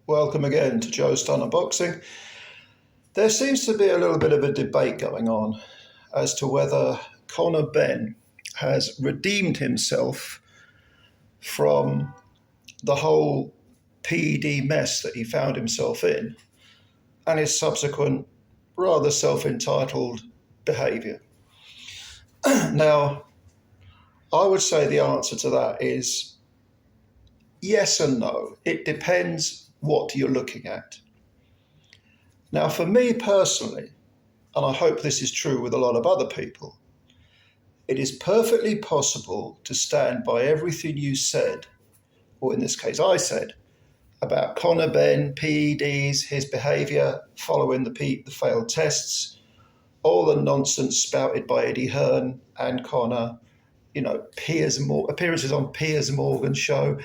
Welcome again to Joe's Stunner Boxing. There seems to be a little bit of a debate going on as to whether Conor Benn has redeemed himself from the whole PED mess that he found himself in and his subsequent rather self-entitled behaviour. Now, I would say the answer to that is yes and no. It depends what you're looking at. Now, for me personally, and I hope this is true with a lot of other people, it is perfectly possible to stand by everything you said, or in this case I said, about Conor Benn, PEDs, his behaviour following the failed tests, all the nonsense spouted by Eddie Hearn and Conor, appearances on Piers Morgan's show.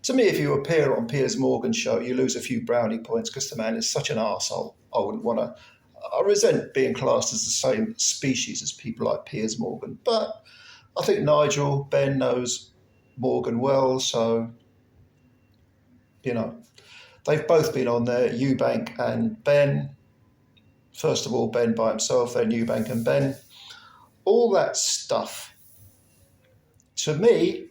To me, if you appear on Piers Morgan's show, you lose a few brownie points because the man is such an arsehole. I resent being classed as the same species as people like Piers Morgan. But I think Nigel Benn knows Morgan well, so, they've both been on there, Eubank and Benn. First of all, Benn by himself, then Eubank and Benn. All that stuff, to me,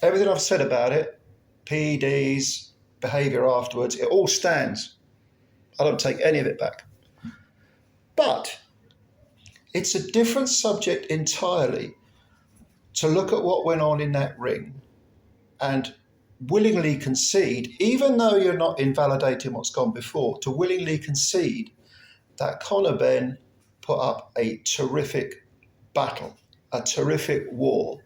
everything I've said about it, PEDs, behaviour afterwards, it all stands. I don't take any of it back. But it's a different subject entirely to look at what went on in that ring and willingly concede, even though you're not invalidating what's gone before, to willingly concede that Conor Benn put up a terrific battle, a terrific war,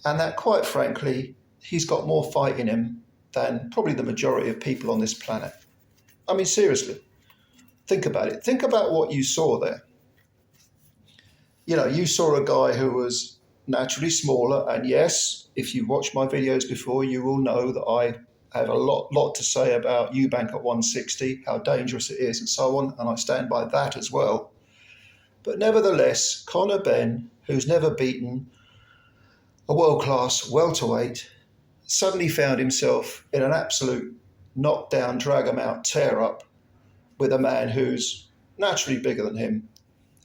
and that, quite frankly, he's got more fight in him than probably the majority of people on this planet. I mean, seriously, think about it. Think about what you saw there. You saw a guy who was naturally smaller, and yes, if you've watched my videos before, you will know that I have a lot to say about Eubank at 160, how dangerous it is and so on, and I stand by that as well. But nevertheless, Conor Benn, who's never beaten a world-class welterweight, suddenly found himself in an absolute knockdown, drag-him-out, tear-up with a man who's naturally bigger than him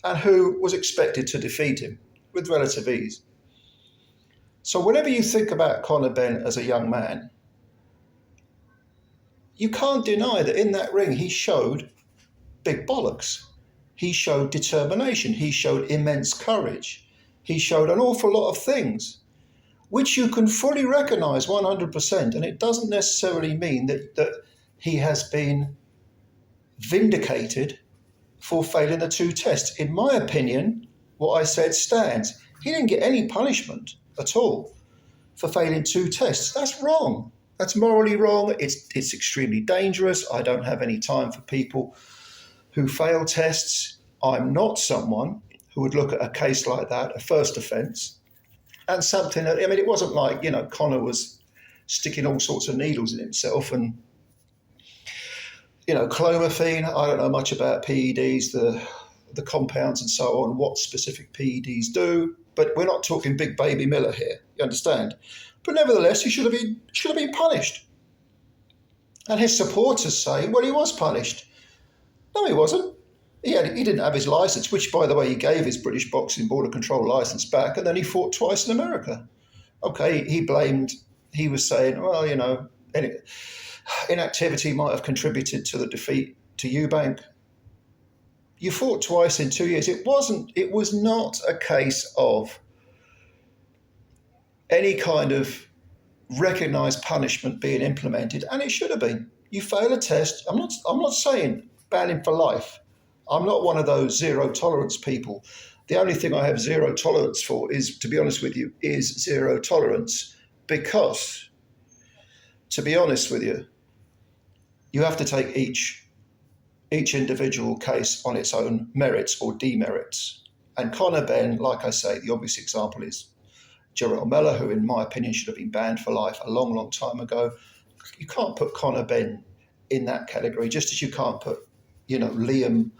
and who was expected to defeat him with relative ease. So whenever you think about Conor Benn as a young man, you can't deny that in that ring he showed big bollocks. He showed determination. He showed immense courage. He showed an awful lot of things which you can fully recognise 100%, and it doesn't necessarily mean that he has been vindicated for failing the two tests. In my opinion, what I said stands. He didn't get any punishment at all for failing two tests. That's wrong. That's morally wrong. It's extremely dangerous. I don't have any time for people who fail tests. I'm not someone who would look at a case like that, a first offence, and something that, it wasn't like, Conor was sticking all sorts of needles in himself and, clomiphene. I don't know much about PEDs, the compounds and so on, what specific PEDs do, but we're not talking Big Baby Miller here, you understand? But nevertheless, he should have been punished. And his supporters say, well, he was punished. No, he wasn't. He didn't have his licence, which, by the way, he gave his British Boxing Border Control licence back, and then he fought twice in America. Okay, he was saying, well, inactivity might have contributed to the defeat to Eubank. You fought twice in 2 years. It was not a case of any kind of recognised punishment being implemented, and it should have been. You fail a test. I'm not saying ban him for life. I'm not one of those zero tolerance people. The only thing I have zero tolerance for is, to be honest with you, is zero tolerance, because, to be honest with you, you have to take each individual case on its own merits or demerits. And Conor Benn, like I say, the obvious example is Jarrell Miller, who in my opinion should have been banned for life a long, long time ago. You can't put Conor Benn in that category, just as you can't put, Liam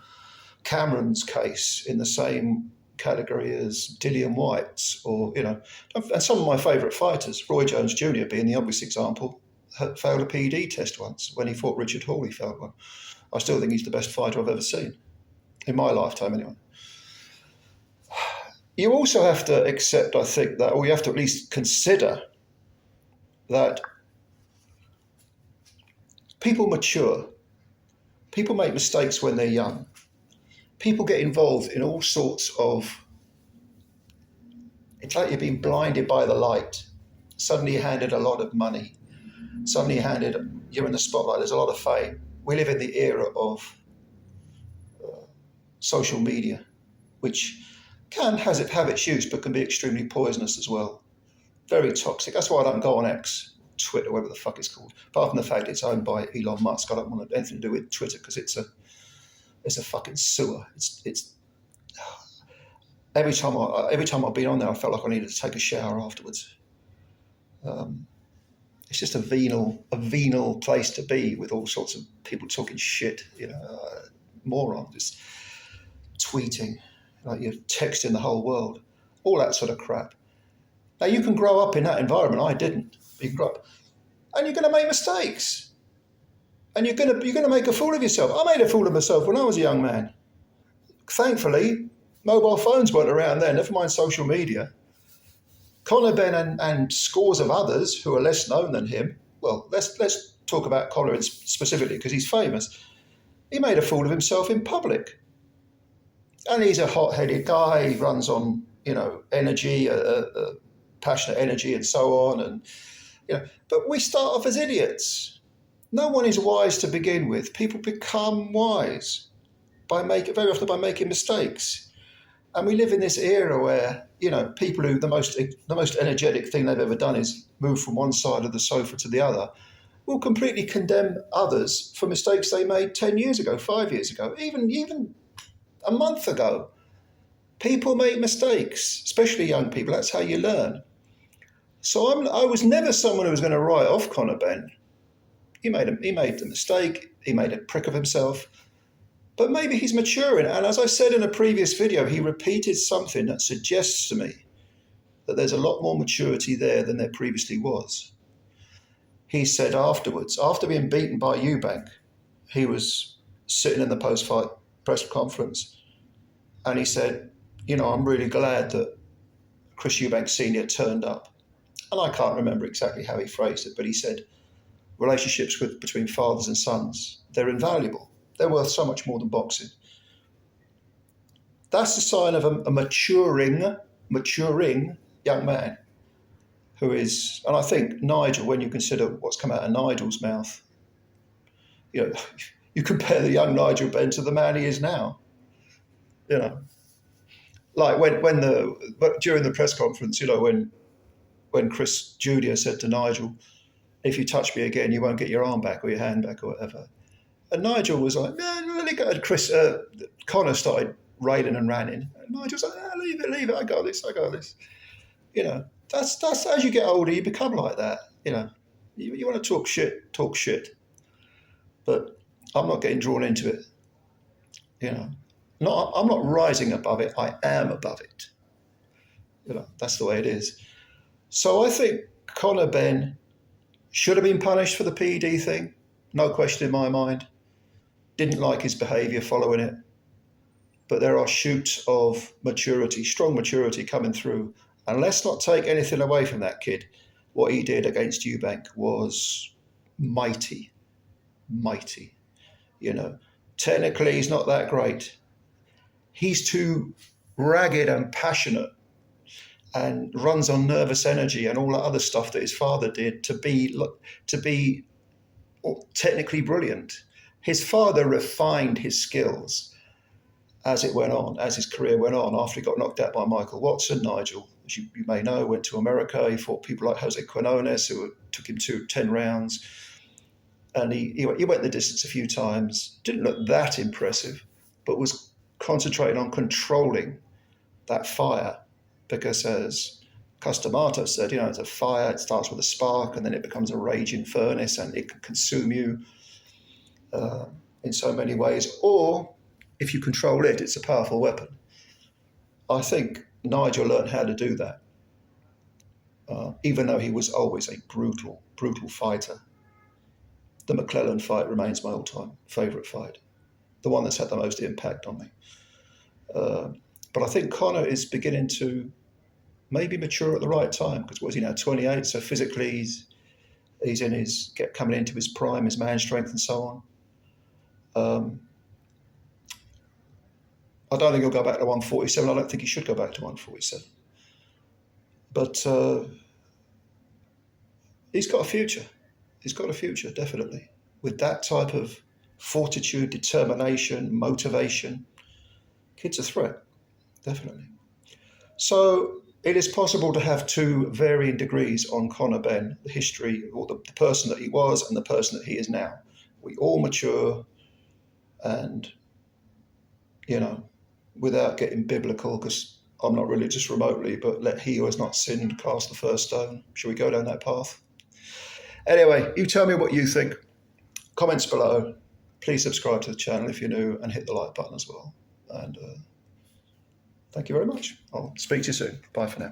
Cameron's case in the same category as Dillian White's, or, and some of my favourite fighters, Roy Jones Jr. being the obvious example. failed a PED test once. When he fought Richard Hall, he failed one. I still think he's the best fighter I've ever seen, in my lifetime anyway. You also have to accept, I think, that, or you have to at least consider that people mature. People make mistakes when they're young. People get involved in all sorts of, it's like you're being blinded by the light. Suddenly you're handed a lot of money. Suddenly you're in the spotlight. There's a lot of fame. We live in the era of social media, which have its use, but can be extremely poisonous as well. Very toxic. That's why I don't go on X, Twitter, whatever the fuck it's called. Apart from the fact it's owned by Elon Musk, I don't want anything to do with Twitter because it's a fucking sewer. It's every time I've been on there, I felt like I needed to take a shower afterwards. It's just a venal place to be, with all sorts of people talking shit, morons, just tweeting, like you're texting the whole world, all that sort of crap. Now, you can grow up in that environment. I didn't. You can grow up, and you're going to make mistakes, and you're going to make a fool of yourself. I made a fool of myself when I was a young man. Thankfully, mobile phones weren't around then, never mind social media. Conor Benn and scores of others who are less known than him, well, let's talk about Conor specifically because he's famous. He made a fool of himself in public. And he's a hot-headed guy. He runs on, energy, passionate energy and so on. And, but we start off as idiots. No one is wise to begin with. People become wise very often by making mistakes. And we live in this era where, people who the most energetic thing they've ever done is move from one side of the sofa to the other, will completely condemn others for mistakes they made 10 years ago, 5 years ago, even a month ago. People make mistakes, especially young people. That's how you learn. So I was never someone who was going to write off Conor Benn. He made the mistake. He made a prick of himself. But maybe he's maturing. And as I said in a previous video, he repeated something that suggests to me that there's a lot more maturity there than there previously was. He said afterwards, after being beaten by Eubank, he was sitting in the post-fight press conference, and he said, I'm really glad that Chris Eubank Sr. turned up. And I can't remember exactly how he phrased it, but he said, relationships between fathers and sons, they're invaluable. They're worth so much more than boxing. That's the sign of a maturing young man who is, and I think Nigel, when you consider what's come out of Nigel's mouth, you compare the young Nigel Benn to the man he is now. Like but during the press conference, when Chris Jr. said to Nigel, if you touch me again, you won't get your arm back or your hand back or whatever. And Nigel was like, no, let it go. Conor started railing and ranting. And Nigel's like, leave it, I got this. That's as you get older, you become like that. You want to talk shit. But I'm not getting drawn into it. I'm not rising above it. I am above it. That's the way it is. So I think Conor Benn should have been punished for the PED thing. No question in my mind. Didn't like his behaviour following it. But there are shoots of maturity, strong maturity coming through. And let's not take anything away from that kid. What he did against Eubank was mighty. Technically, he's not that great. He's too ragged and passionate and runs on nervous energy and all that other stuff that his father did to be technically brilliant. His father refined his skills as his career went on. After he got knocked out by Michael Watson, Nigel, as you may know, went to America. He fought people like Jose Quinones, who took him to 10 rounds. And he went the distance a few times. Didn't look that impressive, but was concentrating on controlling that fire. Because as Customato said, it's a fire. It starts with a spark, and then it becomes a raging furnace, and it can consume you in so many ways. Or if you control it, it's a powerful weapon. I think Nigel learned how to do that, even though he was always a brutal fighter. the McClellan fight remains my all-time favourite fight, the one that's had the most impact on me. But I think Conor is beginning to maybe mature at the right time, because what is he now, 28? So physically he's in his coming into his prime, his man strength and so on. I don't think he'll go back to 147. I don't think he should go back to 147. But he's got a future. He's got a future, definitely. With that type of fortitude, determination, motivation, kid's a threat, definitely. So it is possible to have two varying degrees on Conor Benn, the history, or the person that he was and the person that he is now. We all mature and, without getting biblical, because I'm not religious remotely, but let he who has not sinned cast the first stone. Shall we go down that path? Anyway, you tell me what you think. Comments below. Please subscribe to the channel if you're new and hit the like button as well. And thank you very much. I'll speak to you soon. Bye for now.